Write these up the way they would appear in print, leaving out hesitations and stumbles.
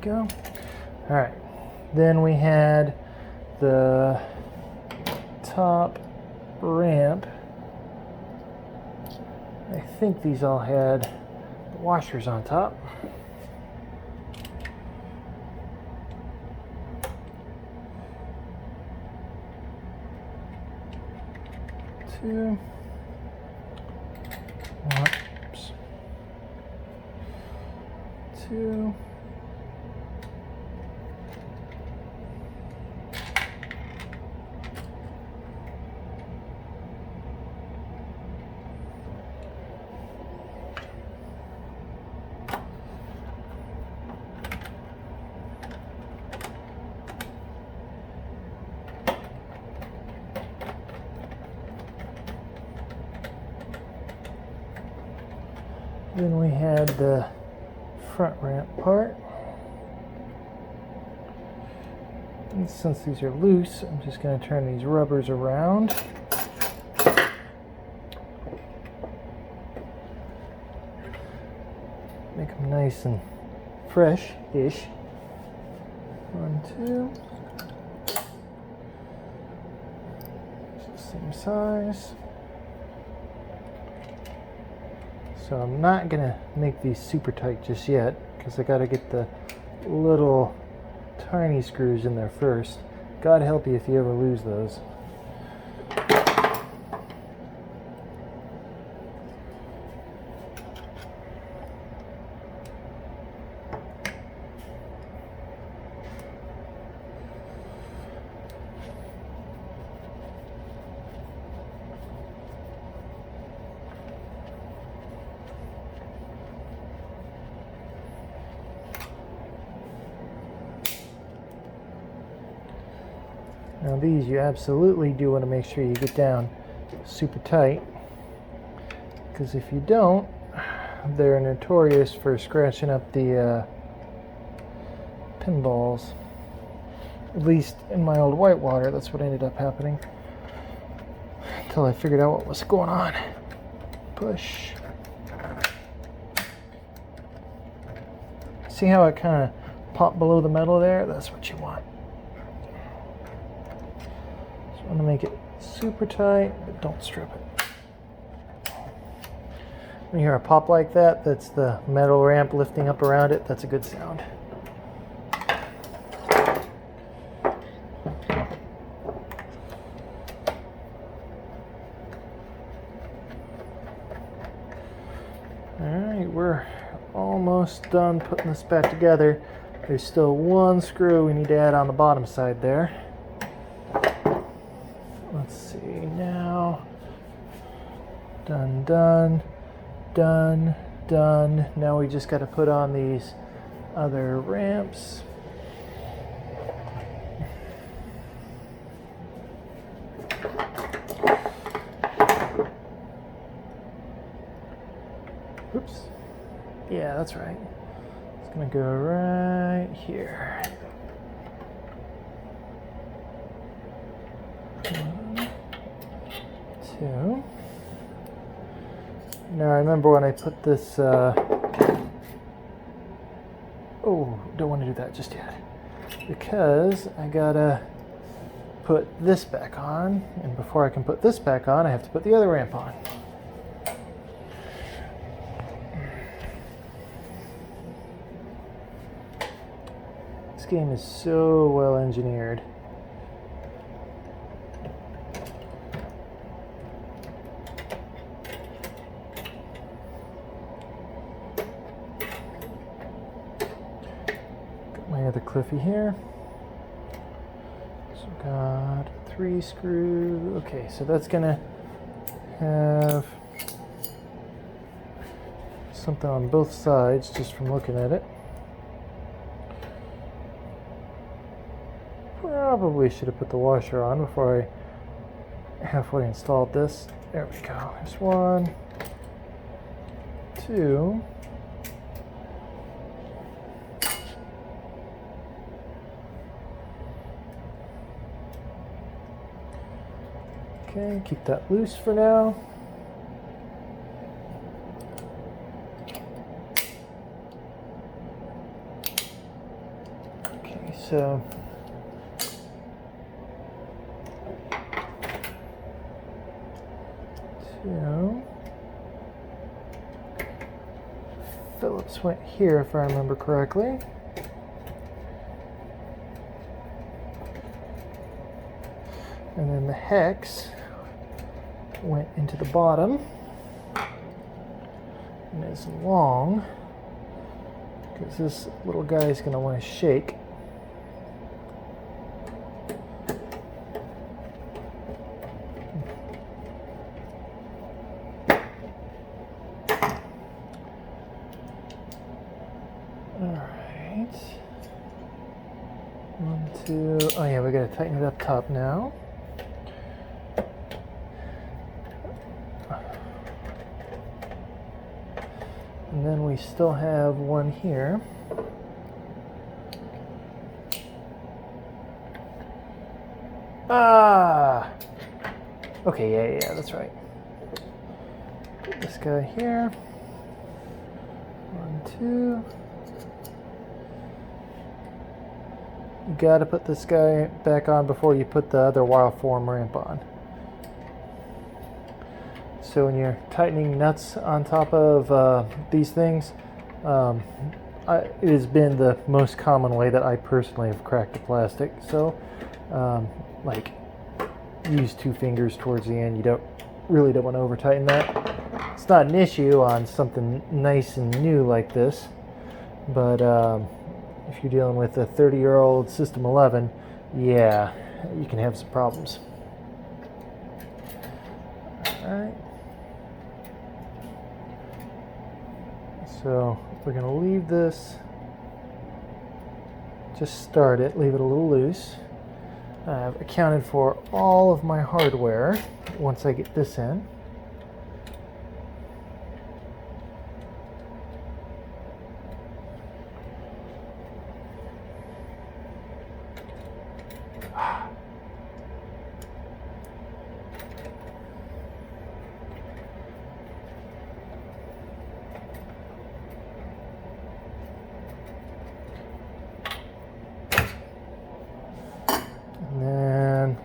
go. All right. Then we had the top ramp. I think these all had the washers on top. Two. Oops. Two. Then we had the front ramp part. And since these are loose, I'm just going to turn these rubbers around. Make them nice and fresh-ish. 1, 2. Same size. So I'm not going to make these super tight just yet because I got to get the little tiny screws in there first. God help you if you ever lose those. Now these you absolutely do want to make sure you get down super tight, because if you don't, they're notorious for scratching up the pinballs. At least in my old whitewater, that's what ended up happening. Until I figured out what was going on. Push. See how it kind of popped below the metal there? That's what you want. I want to make it super tight, but don't strip it. When you hear a pop like that, that's the metal ramp lifting up around it. That's a good sound. Alright, we're almost done putting this back together. There's still one screw we need to add on the bottom side there. Let's see now. Done, done, done, done. Now we just got to put on these other ramps. Oops. Yeah, that's right. It's going to go right here. 1, 2. Now I remember when I put this, oh, don't want to do that just yet, because I gotta put this back on, and before I can put this back on, I have to put the other ramp on. This game is so well engineered. The Cliffy here. So got 3 screws. Okay, so that's gonna have something on both sides just from looking at it. Probably should have put the washer on before I halfway installed this. There we go. There's 1, 2. Okay, keep that loose for now. So Phillips went here, if I remember correctly. And then the hex went into the bottom and is long because this little guy is going to want to shake. Alright. 1, 2. Oh yeah, we got to tighten it up top now. And then we still have one here. Ah! Okay, yeah, that's right. Put this guy here. 1, 2. You gotta put this guy back on before you put the other wild form ramp on. So when you're tightening nuts on top of these things, it has been the most common way that I personally have cracked the plastic. So, like, use 2 fingers towards the end. You really don't want to over tighten that. It's not an issue on something nice and new like this, but if you're dealing with a 30-year-old System 11, yeah, you can have some problems. All right. So we're going to leave this, just start it, leave it a little loose. I've accounted for all of my hardware once I get this in.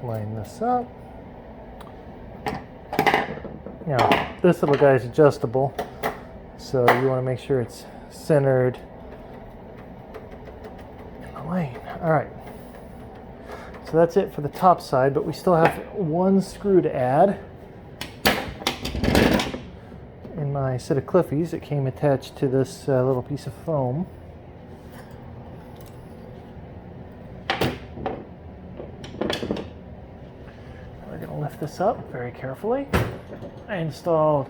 Line this up. Now, this little guy is adjustable, so you want to make sure it's centered in the lane. All right. So that's it for the top side, but we still have 1 screw to add. In my set of Cliffies, it came attached to this little piece of foam. Lift this up very carefully. I installed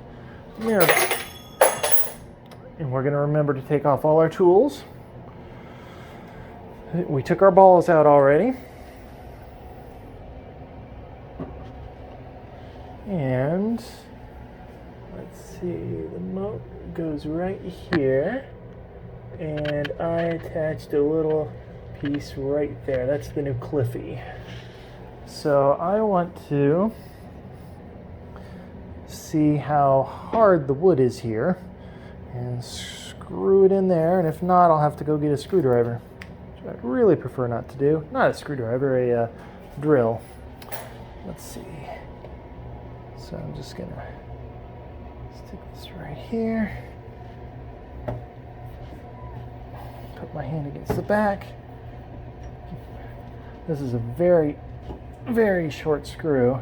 mirror, and we're going to remember to take off all our tools. We took our balls out already, and let's see, the moat goes right here, and I attached a little piece right there. That's the new Cliffy. So I want to see how hard the wood is here and screw it in there, and if not, I'll have to go get a screwdriver, which I'd really prefer not to do. Not a screwdriver, a drill. Let's see. So I'm just gonna stick this right here, put my hand against the back. This is a very short screw,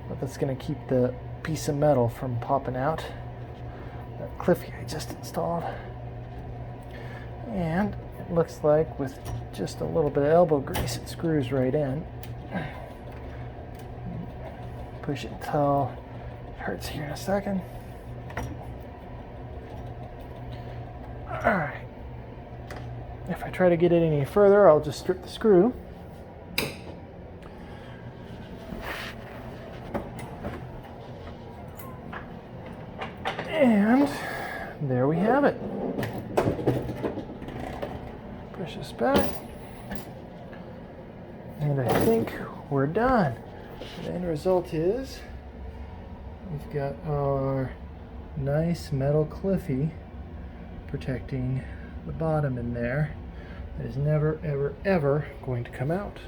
but that's going to keep the piece of metal from popping out. That Cliffy I just installed. And it looks like with just a little bit of elbow grease, it screws right in. Push it until it hurts here in a second. Alright. If I try to get it any further, I'll just strip the screw. And there we have it. Push this back. And I think we're done. The end result is we've got our nice metal Cliffy protecting the bottom in there. It is never, ever, ever going to come out.